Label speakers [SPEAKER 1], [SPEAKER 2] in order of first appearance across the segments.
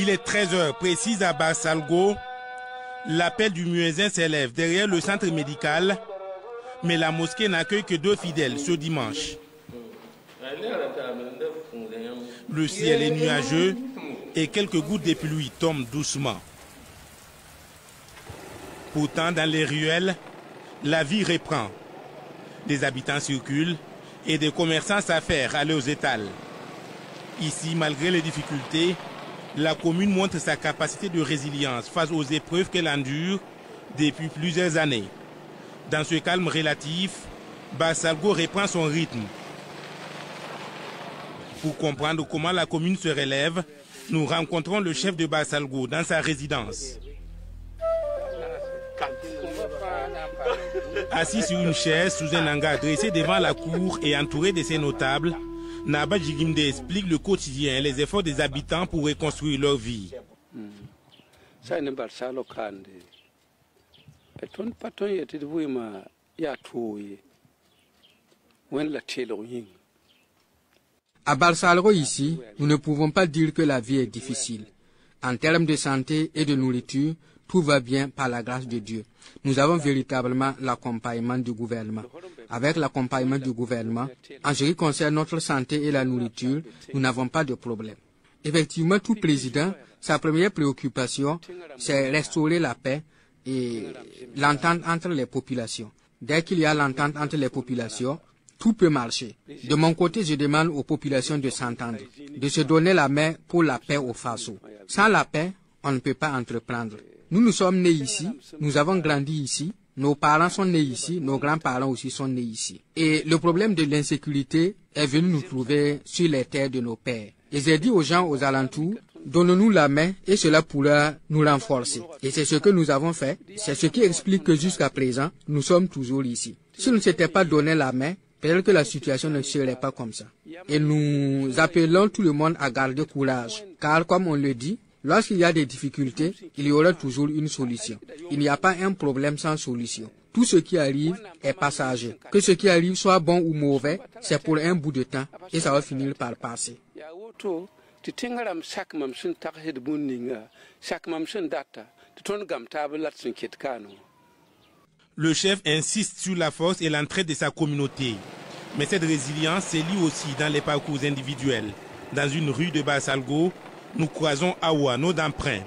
[SPEAKER 1] Il est 13h précise à Barsalgo. L'appel du muezzin s'élève derrière le centre médical, mais la mosquée n'accueille que 2 fidèles ce dimanche. Le ciel est nuageux et quelques gouttes de pluie tombent doucement. Pourtant, dans les ruelles, la vie reprend. Des habitants circulent et des commerçants s'affairent à leurs étals. Ici, malgré les difficultés, la commune montre sa capacité de résilience face aux épreuves qu'elle endure depuis plusieurs années. Dans ce calme relatif, Barsalgo reprend son rythme. Pour comprendre comment la commune se relève, nous rencontrons le chef de Barsalgo dans sa résidence. Assis sur une chaise sous un hangar dressé devant la cour et entouré de ses notables, Naba Jigimde explique le quotidien et les efforts des habitants pour reconstruire leur vie.
[SPEAKER 2] À Barsalgo ici, nous ne pouvons pas dire que la vie est difficile. En termes de santé et de nourriture, tout va bien par la grâce de Dieu. Nous avons véritablement l'accompagnement du gouvernement. Avec l'accompagnement du gouvernement, en ce qui concerne notre santé et la nourriture, nous n'avons pas de problème. Effectivement, tout président, sa première préoccupation, c'est restaurer la paix et l'entente entre les populations. Dès qu'il y a l'entente entre les populations, tout peut marcher. De mon côté, je demande aux populations de s'entendre, de se donner la main pour la paix au Faso. Sans la paix, on ne peut pas entreprendre. Nous sommes nés ici, nous avons grandi ici, nos parents sont nés ici, nos grands-parents aussi sont nés ici. Et le problème de l'insécurité est venu nous trouver sur les terres de nos pères. Et j'ai dit aux gens aux alentours, donnons-nous la main et cela pourra nous renforcer. Et c'est ce que nous avons fait. C'est ce qui explique que jusqu'à présent, nous sommes toujours ici. Si nous ne s'étions pas donné la main, peut-être que la situation ne serait pas comme ça. Et nous appelons tout le monde à garder courage. Car comme on le dit, lorsqu'il y a des difficultés, il y aura toujours une solution. Il n'y a pas un problème sans solution. Tout ce qui arrive est passager. Que ce qui arrive soit bon ou mauvais, c'est pour un bout de temps et ça va finir par passer.
[SPEAKER 1] Le chef insiste sur la force et l'entraide de sa communauté. Mais cette résilience se lit aussi dans les parcours individuels. Dans une rue de Barsalgo, nous croisons Awa, nos d'emprunt.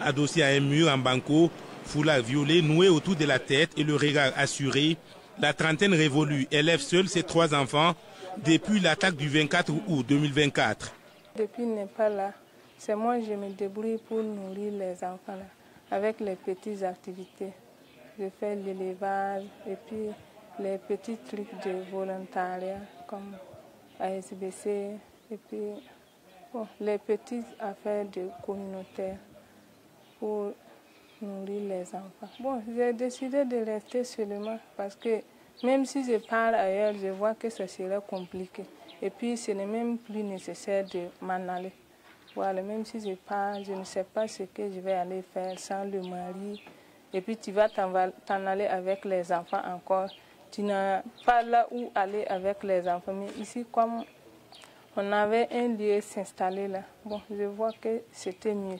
[SPEAKER 1] Adossé à un mur en banco, foulard violet noué autour de la tête et le regard assuré, la trentaine révolue élève seule ses 3 enfants depuis l'attaque du 24 août 2024.
[SPEAKER 3] Depuis qu'il n'est pas là, c'est moi je me débrouille pour nourrir les enfants là, avec les petites activités. Je fais l'élevage et puis les petits trucs de volontariat comme ASBC et puis bon, les petites affaires de communautaire pour nourrir les enfants. Bon, j'ai décidé de rester seulement parce que même si je pars ailleurs, je vois que ce serait compliqué. Et puis ce n'est même plus nécessaire de m'en aller. Voilà, même si je pars, je ne sais pas ce que je vais aller faire sans le mari. Et puis tu vas t'en aller avec les enfants encore. Tu n'as pas là où aller avec les enfants. Mais ici, comme on avait un lieu s'installer là, bon, je vois que c'était mieux.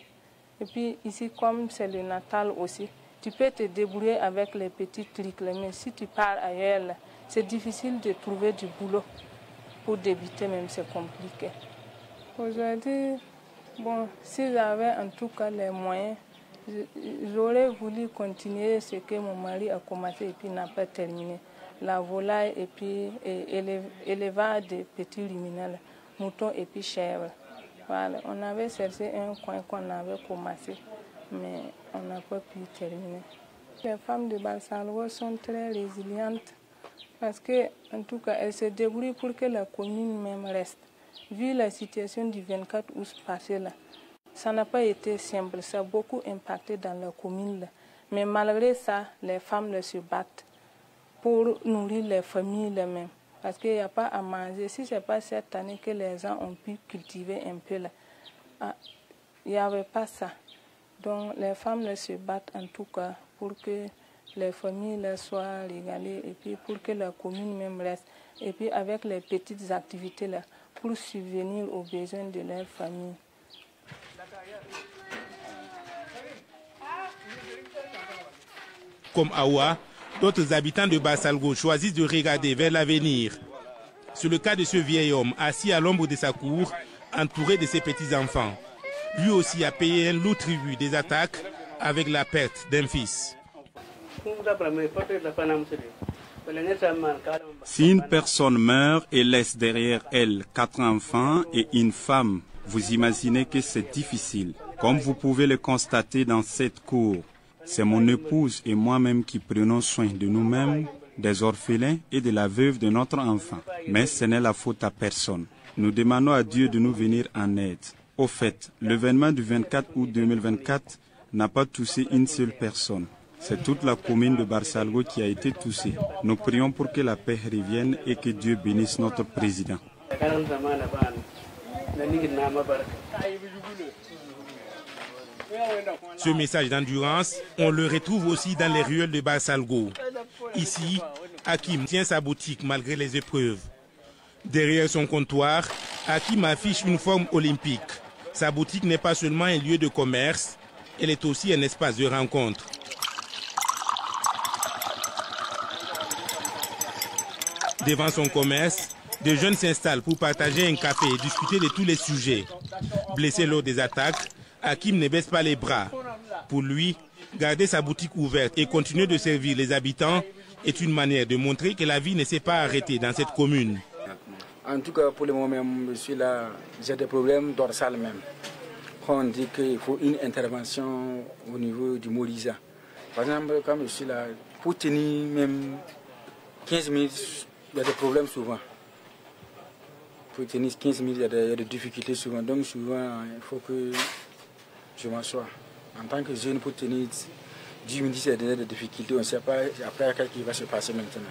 [SPEAKER 3] Et puis ici, comme c'est le Natal aussi, tu peux te débrouiller avec les petits trucs là. Mais si tu pars ailleurs, c'est difficile de trouver du boulot. Pour débuter même, c'est compliqué. Aujourd'hui, bon, si j'avais en tout cas les moyens, j'aurais voulu continuer ce que mon mari a commencé et puis n'a pas terminé. La volaille et puis élevage de petits ruminants, moutons et puis chèvres. Voilà, on avait cherché un coin qu'on avait commencé, mais on n'a pas pu terminer. Les femmes de Barsalgo sont très résilientes parce que, en tout cas, elles se débrouillent pour que la commune même reste. Vu la situation du 24 août passé là, ça n'a pas été simple, ça a beaucoup impacté dans la commune là. Mais malgré ça, les femmes se battent pour nourrir les familles là même. Parce qu'il n'y a pas à manger. Si ce n'est pas cette année que les gens ont pu cultiver un peu là, il n'y avait pas ça. Donc les femmes se battent en tout cas pour que les familles là soient régalées et puis pour que la commune même reste. Et puis avec les petites activités là, pour subvenir aux besoins de leur famille.
[SPEAKER 1] Comme Awa, d'autres habitants de Barsalgo choisissent de regarder vers l'avenir. C'est le cas de ce vieil homme assis à l'ombre de sa cour, entouré de ses petits-enfants. Lui aussi a payé un lourd tribut des attaques avec la perte d'un fils.
[SPEAKER 4] Si une personne meurt et laisse derrière elle 4 enfants et une femme, vous imaginez que c'est difficile. Comme vous pouvez le constater dans cette cour, c'est mon épouse et moi-même qui prenons soin de nous-mêmes, des orphelins et de la veuve de notre enfant. Mais ce n'est la faute à personne. Nous demandons à Dieu de nous venir en aide. Au fait, l'événement du 24 août 2024 n'a pas touché une seule personne. C'est toute la commune de Barsalgo qui a été touchée. Nous prions pour que la paix revienne et que Dieu bénisse notre président.
[SPEAKER 1] Ce message d'endurance, on le retrouve aussi dans les ruelles de Barsalgo. Ici, Hakim tient sa boutique malgré les épreuves. Derrière son comptoir, Hakim affiche une forme olympique. Sa boutique n'est pas seulement un lieu de commerce, elle est aussi un espace de rencontre. Devant son commerce, des jeunes s'installent pour partager un café et discuter de tous les sujets. Blessé lors des attaques, Hakim ne baisse pas les bras. Pour lui, garder sa boutique ouverte et continuer de servir les habitants est une manière de montrer que la vie ne s'est pas arrêtée dans cette commune.
[SPEAKER 5] En tout cas, pour le moment, je suis là, j'ai des problèmes dorsales même. On dit qu'il faut une intervention au niveau du Morisa. Par exemple, quand je suis là, pour tenir même 15 minutes, il y a des problèmes souvent. Pour tenir 15 minutes, il y a des difficultés souvent. Donc souvent, il faut que je m'assoie. En tant que jeune, pour tenir 10 minutes, il y a des difficultés. On ne sait pas après qu'est-ce qui va se passer maintenant.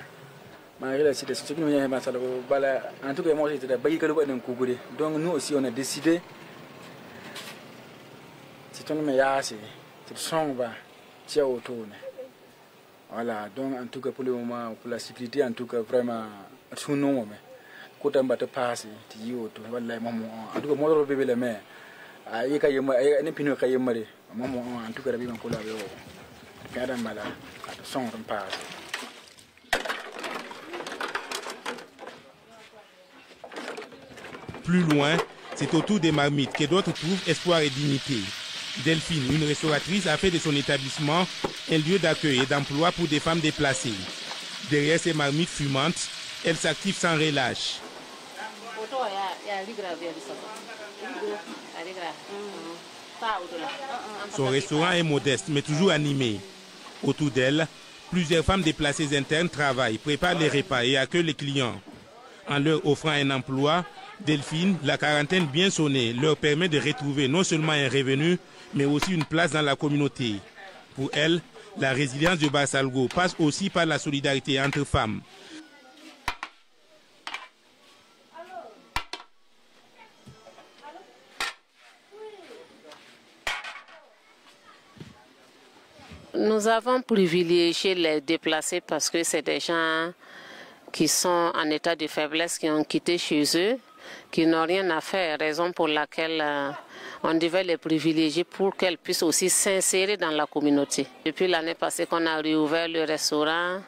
[SPEAKER 5] Malgré la situation, en tout cas, moi, j'étais là. Donc nous aussi, on a décidé. C'est un meilleur, c'est son va, c'est autour. Voilà, donc en tout cas pour le moment, pour la sécurité, en tout cas vraiment, tout le monde. Quand on va te passer, tu y es autour. Voilà, maman, en tout cas, moi, je vais le mettre. Il y a un peu de caillemare. Maman, en tout cas, je vais me collaborer. Quand on va là, son passe.
[SPEAKER 1] Plus loin, c'est autour des marmites que d'autres trouvent espoir et dignité. Delphine, une restauratrice, a fait de son établissement un lieu d'accueil et d'emploi pour des femmes déplacées. Derrière ces marmites fumantes, elle s'active sans relâche. Son restaurant est modeste mais toujours animé. Autour d'elle, plusieurs femmes déplacées internes travaillent, préparent les repas et accueillent les clients. En leur offrant un emploi, Delphine, la quarantaine bien sonnée, leur permet de retrouver non seulement un revenu, mais aussi une place dans la communauté. Pour elle, la résilience de Barsalgo passe aussi par la solidarité entre femmes.
[SPEAKER 6] Nous avons privilégié les déplacés parce que c'est des gens qui sont en état de faiblesse, qui ont quitté chez eux, qui n'ont rien à faire, raison pour laquelle on devait les privilégier pour qu'elles puissent aussi s'insérer dans la communauté. Depuis l'année passée qu'on a réouvert le restaurant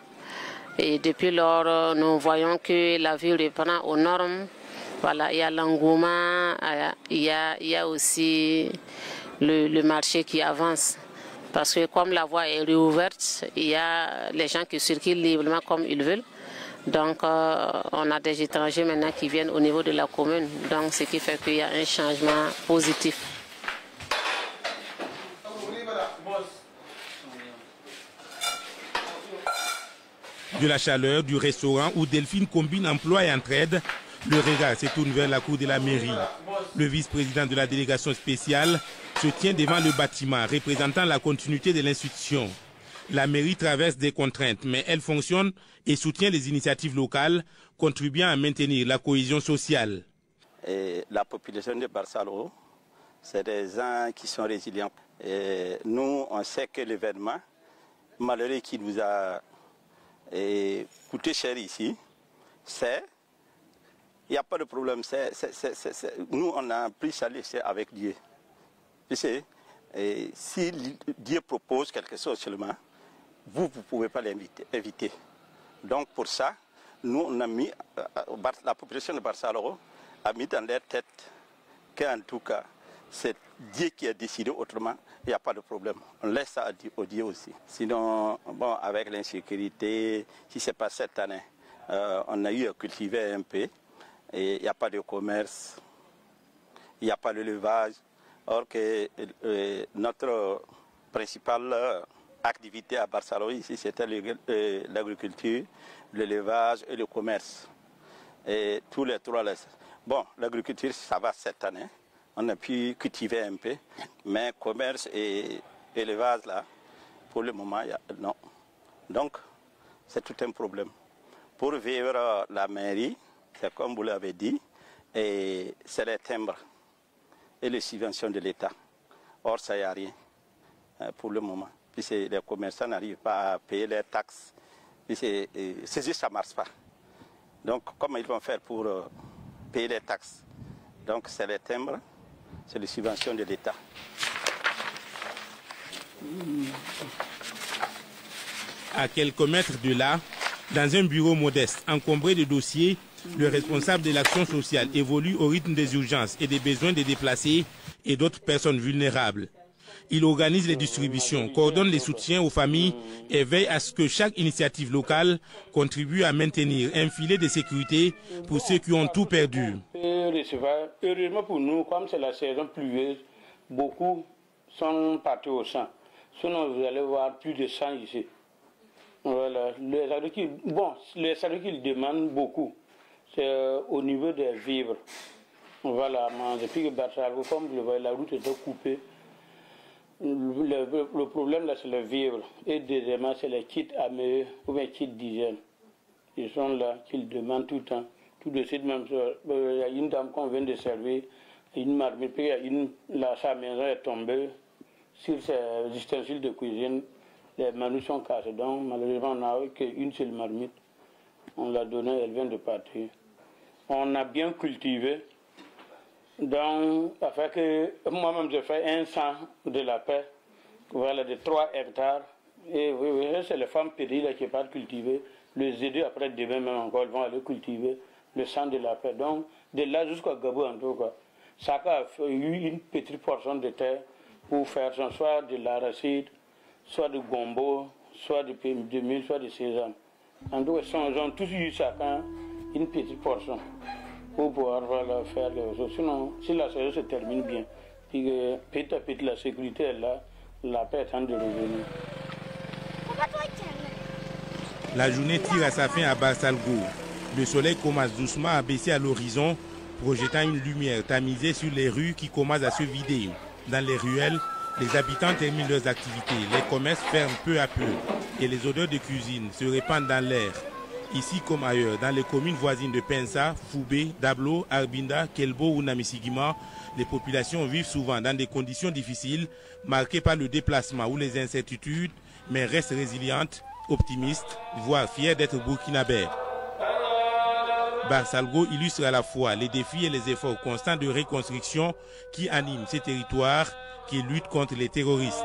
[SPEAKER 6] et depuis lors, nous voyons que la vie reprend aux normes. Voilà, il y a l'engouement, il y a aussi le marché qui avance. Parce que comme la voie est réouverte, il y a les gens qui circulent librement comme ils veulent. Donc, on a des étrangers maintenant qui viennent au niveau de la commune. Donc, ce qui fait qu'il y a un changement positif.
[SPEAKER 1] De la chaleur du restaurant où Delphine combine emploi et entraide, le regard se tourne vers la cour de la mairie. Le vice-président de la délégation spéciale se tient devant le bâtiment représentant la continuité de l'institution. La mairie traverse des contraintes, mais elle fonctionne et soutient les initiatives locales, contribuant à maintenir la cohésion sociale.
[SPEAKER 7] Et la population de Barsalgo, c'est des gens qui sont résilients. Et nous, on sait que l'événement malheureux qui nous a coûté cher ici, c'est... Il n'y a pas de problème. Nous, on a pris ça avec Dieu. Tu sais, et si Dieu propose quelque chose seulement, vous ne pouvez pas éviter. Donc pour ça, nous on a mis, la population de Barsaloro a mis dans leur tête qu'en tout cas, c'est Dieu qui a décidé, autrement, il n'y a pas de problème. On laisse ça au Dieu aussi. Sinon, bon, avec l'insécurité, si ce n'est pas cette année, on a eu à cultiver un peu, et il n'y a pas de commerce, il n'y a pas d'élevage, or que notre principale activité à Barsaloro ici, c'était l'agriculture, l'élevage et le commerce. Et tous les trois, bon, l'agriculture, ça va cette année. On a pu cultiver un peu, mais commerce et élevage, là, pour le moment, non. Donc, c'est tout un problème. Pour vivre la mairie, c'est comme vous l'avez dit, et c'est les timbres et les subventions de l'État. Or, ça n'y a rien pour le moment. Puis les commerçants n'arrivent pas à payer les taxes. Puis c'est juste ça ne marche pas. Donc, comment ils vont faire pour payer les taxes? Donc, c'est les timbres, c'est les subventions de l'État.
[SPEAKER 1] À quelques mètres de là, dans un bureau modeste, encombré de dossiers, le responsable de l'action sociale évolue au rythme des urgences et des besoins des déplacés et d'autres personnes vulnérables. Il organise les distributions, coordonne les soutiens aux familles et veille à ce que chaque initiative locale contribue à maintenir un filet de sécurité pour ceux qui ont tout perdu.
[SPEAKER 8] Heureusement pour nous, comme c'est la saison pluvieuse, beaucoup sont partis au champ. Sinon, vous allez voir plus de 100 ici. Voilà. Les agriculteurs demandent beaucoup. C'est au niveau des vivres. Voilà, depuis que Barsalgo, comme vous le voyez, la route était coupée. Le problème là, c'est le vivre. Et deuxièmement, c'est les kits AME ou les kits d'hygiène. Ils sont là, qu'ils demandent tout le temps. Tout de suite, même, il y a une dame qu'on vient de servir, une marmite, puis sa maison est tombée sur ses ustensiles de cuisine. Les manus sont cassés, donc malheureusement, on n'a qu'une seule marmite. On l'a donnée, elle vient de partir. On a bien cultivé. Donc, afin que moi-même, je fais un champ de la paix, voilà, de 3 hectares. Et oui, c'est les femmes pédées qui partent cultiver. Les aider après, demain même encore, elles vont aller cultiver le champ de la paix. Donc, de là jusqu'à Gabou, en tout cas, chacun a eu une petite portion de terre pour faire soit de l'arachide, soit de gombo, soit de mil, soit de sésame. En tout cas, ils ont tous eu chacun une petite portion pour pouvoir faire les choses. Sinon, si la saison se termine bien, puis que petit à petit la sécurité est là, la paix est en train de revenir.
[SPEAKER 1] La journée tire à sa fin à Barsalgo. Le soleil commence doucement à baisser à l'horizon, projetant une lumière tamisée sur les rues qui commencent à se vider. Dans les ruelles, les habitants terminent leurs activités, les commerces ferment peu à peu et les odeurs de cuisine se répandent dans l'air. Ici comme ailleurs, dans les communes voisines de Pensa, Foubé, Dablo, Arbinda, Kelbo ou Namisigima, les populations vivent souvent dans des conditions difficiles, marquées par le déplacement ou les incertitudes, mais restent résilientes, optimistes, voire fiers d'être burkinabés. Barsalgo illustre à la fois les défis et les efforts constants de reconstruction qui animent ces territoires qui luttent contre les terroristes.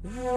[SPEAKER 9] Yeah.